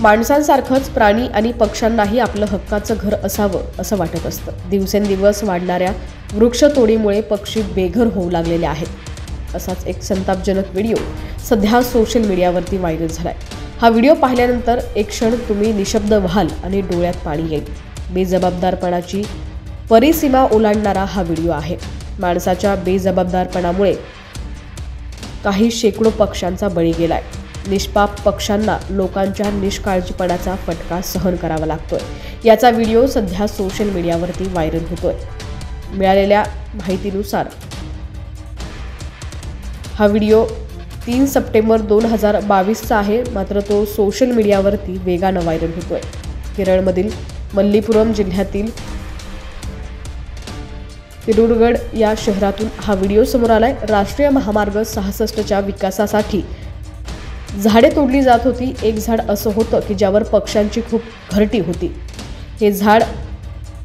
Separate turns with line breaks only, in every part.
माणसांसारखंच प्राणी आणि पक्ष्यांनाही आपलं हक्काचं घर असावं असं वाटत असतं। दिवसेंदिवस वाढणाऱ्या वृक्षतोडीमुळे पक्षी बेघर होऊ लागलेले आहेत। असाच एक संतापजनक व्हिडिओ सध्या सोशल मीडियावरती व्हायरल झालाय। हा व्हिडिओ पाहिल्यानंतर एक क्षण तुम्ही निशब्द व्हाल आणि डोळ्यात पाणी येईल। बेजबाबदारपणाची परिसीमा ओलांडणारा हा व्हिडिओ आहे। माणसाच्या बेजबाबदारपणामुळे काही शेकडो पक्ष्यांचा बळी गेलाय। निष्पाप पक्ष्यांना लोकांच्या निष्काळजीपणाचा फटका सहन करावा लागतोय। याचा व्हिडिओ सध्या सोशल मीडियावरती व्हायरल होतोय। मिळालेल्या माहितीनुसार हा व्हिडिओ 3 सप्टेंबर 2022चा आहे, मात्र तो सोशल मीडियावरती वेगानं व्हायरल होतोय। केरळमधील मल्लीपुरम जिल्ह्यातील तिरुडगड या शहरातून हा व्हिडिओ समोर आलाय। राष्ट्रीय महामार्ग 66च्या विकासासाठी झाडे तोडली जात होती। एक झाड असं होतं की ज्यावर पक्ष्यांची खूप घरटी होती। हे झाड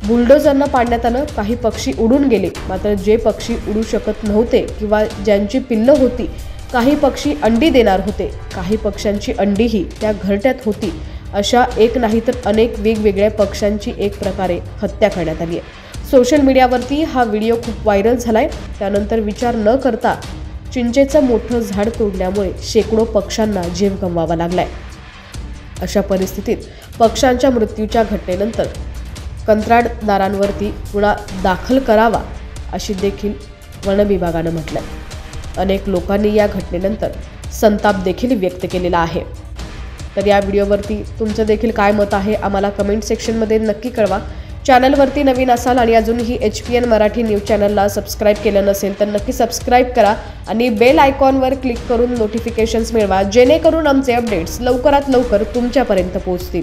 बुलडोझरनं पाडण्यात आलं। काही पक्षी उडून गेले, मात्र जे पक्षी उडू शकत नव्हते किंवा ज्यांची पिल्लं होती, काही पक्षी अंडी देणार होते, काही पक्ष्यांची अंडीही त्या घरट्यात होती। अशा एक नाही तर अनेक वेगवेगळ्या पक्ष्यांची एक प्रकारे हत्या करण्यात आली आहे। सोशल मीडियावरती हा व्हिडिओ खूप व्हायरल झालाय। त्यानंतर विचार न करता चिंचेचं मोठं झाड तोडल्यामुळे शेकडो पक्ष्यांना जीव गमवावा लागलाय। अशा परिस्थितीत पक्ष्यांच्या मृत्यूच्या घटनेनंतर कंत्राटदारांवरती गुन्हा दाखल करावा अशी देखील वन विभागानं म्हटलंय। अनेक लोकांनी या घटनेनंतर संताप देखील व्यक्त केलेला आहे। तर या व्हिडिओवरती तुमचं देखील काय मत आहे आम्हाला कमेंट सेक्शनमध्ये नक्की कळवा। चॅनलवरती नवीन असाल आणि अजूनही HPN मराठी न्यूज चॅनलला सबस्क्राईब केलं नसेल तर नक्की सबस्क्राईब करा आणि बेल आयकॉनवर क्लिक करून नोटिफिकेशन्स मिळवा, जेणेकरून आमचे अपडेट्स लवकरात लवकर तुमच्यापर्यंत पोहोचतील।